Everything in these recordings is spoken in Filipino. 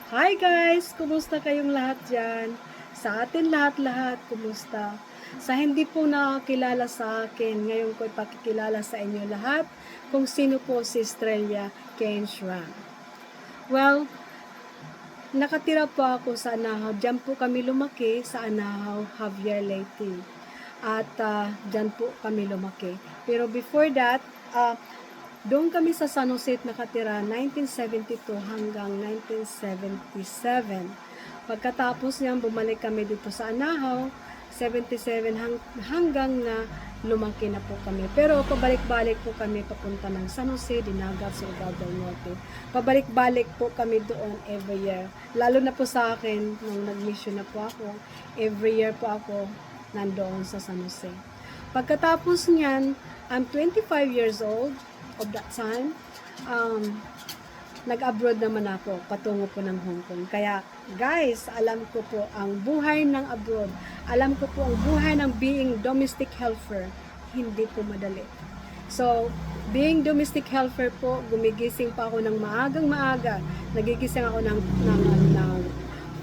Hi guys! Kumusta kayong lahat dyan? Sa atin lahat-lahat, kumusta? Sa hindi po nakakilala sa akin, ngayon ko ipakikilala sa inyo lahat kung sino po si Estrella Kenshuan. Well, nakatira po ako sa Anahaw. Diyan po kami lumaki sa Anahaw, Javier Leyte. At diyan po kami lumaki. Pero before that, doon kami sa San Jose nakatira 1972 hanggang 1977. Pagkatapos niyan, bumalik kami dito sa Anahaw, 77 hanggang na lumaki na po kami. Pero pabalik-balik po kami papunta ng San Jose, Dinagat, Surigao del Norte. Pabalik-balik po kami doon every year. Lalo na po sa akin, nung nag-mission na po ako, every year po ako nandoon sa San Jose. Pagkatapos niyan, I'm 25 years old of that time. Nag-abroad naman ako, patungo po ng Hong Kong. Kaya, guys, alam ko po ang buhay ng abroad. Alam ko po ang buhay ng being domestic helper. Hindi po madali. So, being domestic helper po, gumigising pa ako ng maagang maaga. Nagigising ako ng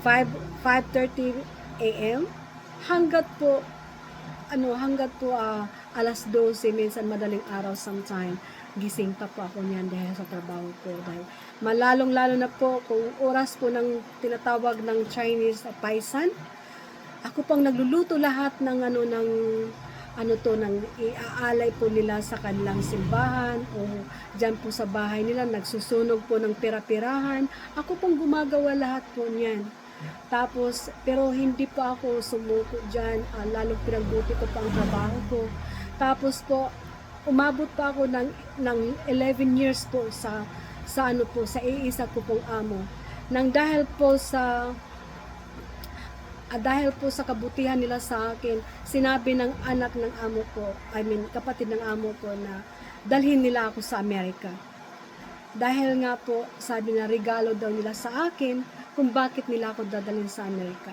5:30 a.m. hanggat po alas 12, minsan madaling araw sometime, gising pa po ako niyan dahil sa trabaho ko. Dahil malalong-lalo na po kung oras po ng tinatawag ng Chinese paisan, ako pang nagluluto lahat ng ng iaalay po nila sa kanilang simbahan o dyan po sa bahay nila, nagsusunog po ng pira-pirahan. Ako pong gumagawa lahat po niyan. Tapos, pero hindi pa ako sumuko dyan, lalong pinagbuti ko pa ang trabaho ko. Tapos po, umabot pa ako ng 11 years po sa iisa ko pong amo. Dahil po sa kabutihan nila sa akin, sinabi ng anak ng amo ko, kapatid ng amo ko, na dalhin nila ako sa Amerika. Dahil nga po, sabi na regalo daw nila sa akin kung bakit nila ako dadalhin sa Amerika.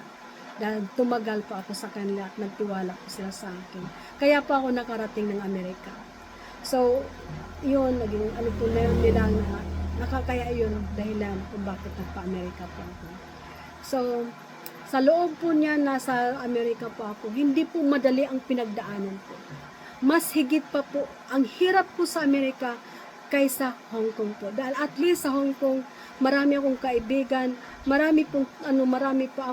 Dahil tumagal po ako sa kanila at nagtiwala po sila sa akin. Kaya po ako nakarating ng Amerika. So, yun, naging po na yun nila na nakakaya yun dahilan kung bakit nagpa-Amerika po ako. So, sa loob po niya, nasa Amerika po ako, hindi po madali ang pinagdaanan po. Mas higit pa po, ang hirap po sa Amerika kaysa Hong Kong po. Dahil at least sa Hong Kong, marami akong kaibigan, marami pa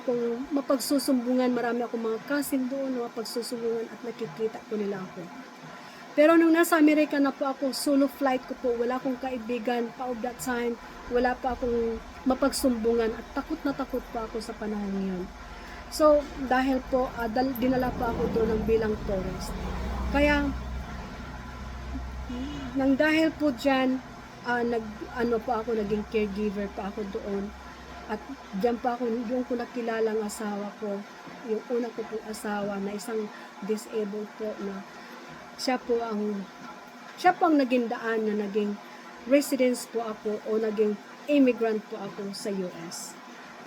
akong mapagsusumbungan, marami akong mga cousin doon na mapagsusumbungan at nakikita po nila ako. Pero nung nasa Amerika na po ako, solo flight ko po, wala akong kaibigan pa of that time, wala pa akong mapagsumbungan at takot na takot pa ako sa panahon yun. So, dahil po, dinala pa ako doon ng bilang tourist. Kaya, dahil po dyan, naging caregiver pa ako doon. At dyan doon ko nakilala ang asawa ko, yung una ko pong asawa na isang disabled po na siya po ang naging daan na naging residence po ako o naging immigrant po ako sa US.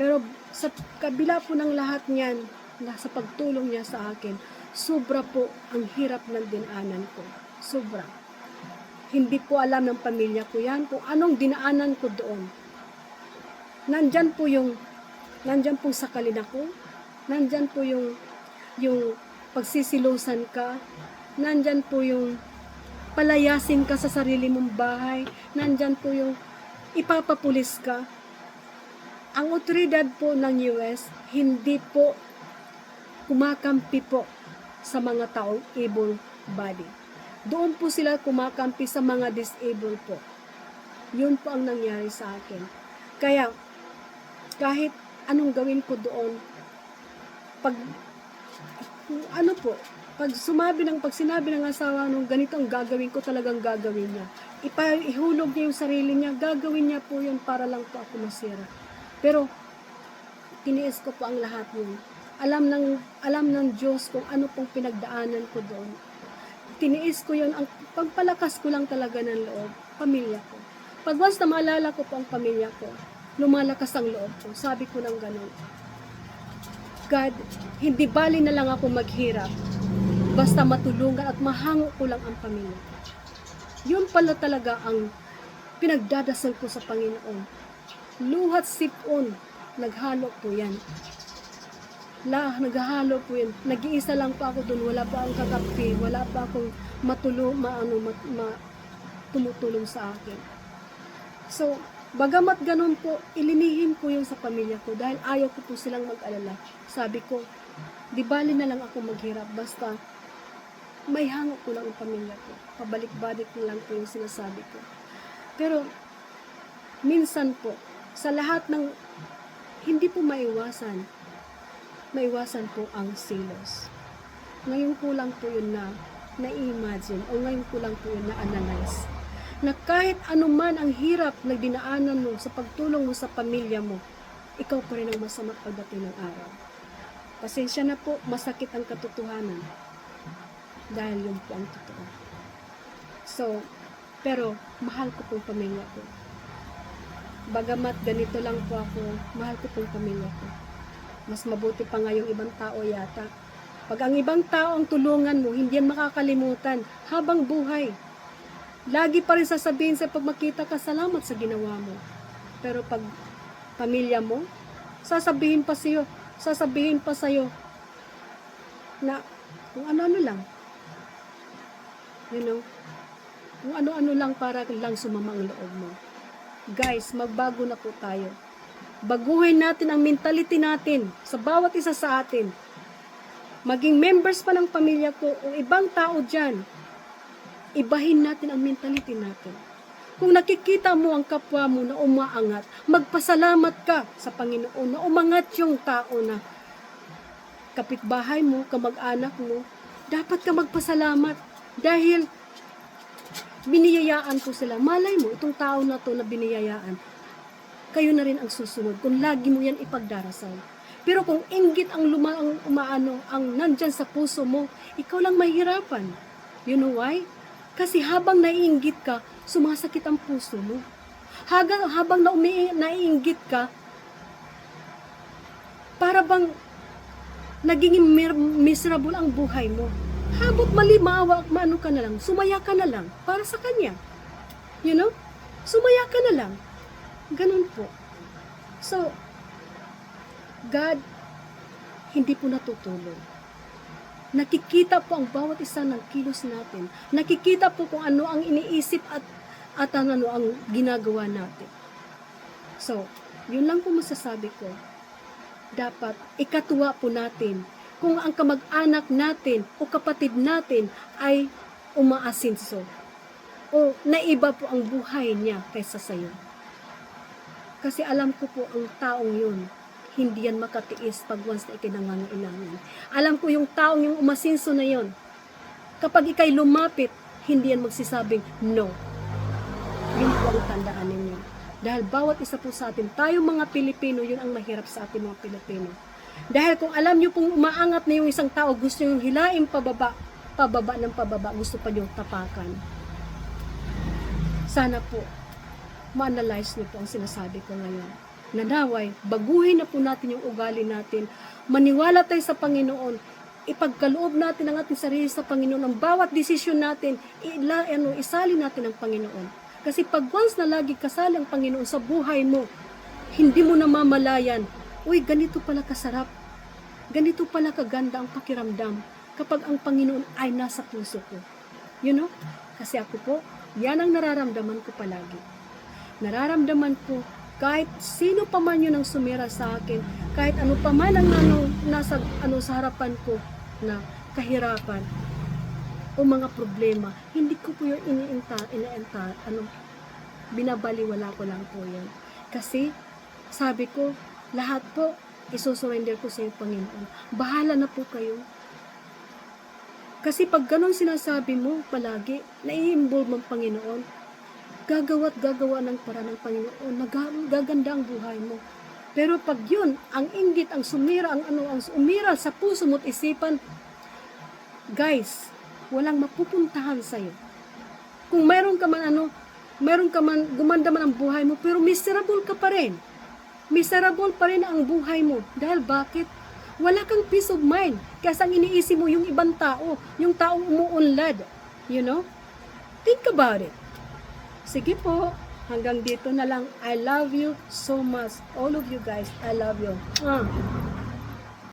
Pero sa kabila po ng lahat niyan, sa pagtulong niya sa akin, sobra po ang hirap ng dinaanan ko. Sobra. Hindi po alam ng pamilya ko yan kung anong dinaanan ko doon. Nandyan pong sakalin ako, nandyan po yung pagsisilusan ka, nandyan po yung palayasin ka sa sarili mong bahay, nandyan po yung ipapapulis ka. Ang otoridad po ng US, hindi po kumakampi po sa mga taong able body. Doon po sila kumakampi sa mga disabled po. Yun po ang nangyari sa akin. Kaya, kahit anong gawin ko doon, pag sinabi ng asawa nung ganito ang gagawin ko, talagang gagawin niya. Ihulog niya yung sarili niya, gagawin niya po yun para lang po ako masira. Pero, tiniis ko po ang lahat yun. Alam ng Diyos kung ano pong pinagdaanan ko doon. Tiniis ko yun, ang pagpalakas ko lang talaga ng loob, pamilya ko. Pag once na maalala ko po ang pamilya ko, lumalakas ang loob ko. Sabi ko ng ganun, God, hindi bali na lang ako maghirap, basta matulungan at mahango ko lang ang pamilya ko. Yun pala talaga ang pinagdadasal ko sa Panginoon. Luhat sipon Naghalo po yan. Naghahalo po yan. Nag-iisa lang po ako doon. Wala pa akong kakampi. Wala pa akong tumutulong sa akin. So, bagamat ganun po, ilinihim ko yung sa pamilya ko dahil ayaw ko po silang mag-alala. Sabi ko, di bali na lang ako maghirap. Basta, may hango ko lang ang pamilya ko. Pabalik-balik ko lang po yung sinasabi ko. Pero, minsan po, sa lahat ng hindi po maiwasan po ang selos. Ngayon ko lang po yun na-imagine o ngayon ko lang po yun na-analyze. Na kahit anuman ang hirap na dinaanan mo sa pagtulong mo sa pamilya mo, ikaw pa rin ang masama pagdating ng araw. Pasensya na po, masakit ang katotohanan. Dahil yun po ang totoo. So, pero mahal ko pong pamilya ko. Bagamat ganito lang po ako, mahal ko pong pamilya ko. Mas mabuti pa nga yung ibang tao yata. Pag ang ibang tao ang tulungan mo, hindi yan makakalimutan habang buhay. Lagi pa rin sasabihin sa pag makita ka, salamat sa ginawa mo. Pero pag pamilya mo, sasabihin pa sa'yo na kung ano-ano lang. You know? Kung ano-ano lang para lang sumama ang loob mo. Guys, magbago na po tayo. Baguhin natin ang mentality natin sa bawat isa sa atin. Maging members pa ng pamilya ko o ibang tao dyan, ibahin natin ang mentality natin. Kung nakikita mo ang kapwa mo na umaangat, magpasalamat ka sa Panginoon na umangat yung tao na kapitbahay mo, kamag-anak mo, dapat ka magpasalamat dahil biniyayaan ko sila. Malay mo, itong tao na to na biniyayaan, kayo na rin ang susunod kung lagi mo yan ipagdarasal. Pero kung inggit ang ang nandyan sa puso mo, ikaw lang mahirapan. You know why? Kasi habang naiinggit ka, sumasakit ang puso mo. Habang naiinggit ka, para bang naging miserable ang buhay mo. Habot maawa, maano ka na lang, sumaya ka na lang para sa kanya. You know? Sumaya ka na lang. Ganun po. So, God, hindi po natutulog. Nakikita po ang bawat isa ng kilos natin. Nakikita po kung ano ang iniisip at ano ang ginagawa natin. So, yun lang po masasabi ko. Dapat ikatuwa po natin kung ang kamag-anak natin o kapatid natin ay umaasinso o naiba po ang buhay niya kaysa sayo. Kasi alam ko po ang taong yun, hindi yan makatiis pag once na ikinangangailangan. Alam ko yung taong yung umasinso na yun, kapag ikay lumapit, hindi yan magsisabing no. Yun po ang tandaan ninyo. Dahil bawat isa po sa atin, tayong mga Pilipino, yun ang mahirap sa atin mga Pilipino. Dahil kung alam nyo pong umaangat na yung isang tao, gusto nyo hilaing pababa, gusto pa nyo tapakan. Sana po, ma-analyze niyo po ang sinasabi ko ngayon. Nanaway, baguhin na po natin yung ugali natin. Maniwala tayo sa Panginoon. Ipagkaloob natin ang ating sarili sa Panginoon. Ang bawat desisyon natin, isali natin ang Panginoon. Kasi pag once na lagi kasali ang Panginoon sa buhay mo, hindi mo namamalayan, uy, ganito pala kasarap. Ganito pala kaganda ang pakiramdam kapag ang Panginoon ay nasa puso ko. You know? Kasi ako po, yan ang nararamdaman ko palagi. Nararamdaman ko kahit sino pa man yun ang sumira sa akin, kahit ano pa man ang nasa sa harapan ko na kahirapan o mga problema, hindi ko po yung binabaliwala ko lang po yan. Kasi sabi ko, lahat po isusurrender ko sa iyo, Panginoon. Bahala na po kayo. Kasi pag ganun sinasabi mo palagi, nai-involve ang Panginoon, gagawa ng paraan ng Panginoon, gaganda ang buhay mo. Pero pag yun, ang inggit, ang sumira, ang umira sa puso mo at isipan, guys, walang mapupuntahan sa'yo. Kung mayroon ka man, gumanda man ang buhay mo, pero miserable ka pa rin. Miserable pa rin ang buhay mo. Dahil bakit? Wala kang peace of mind. Kasi ang iniisip mo yung ibang tao, yung taong umuunlad. You know? Think about it. Sige po. Hanggang dito na lang. I love you so much. All of you guys, I love you.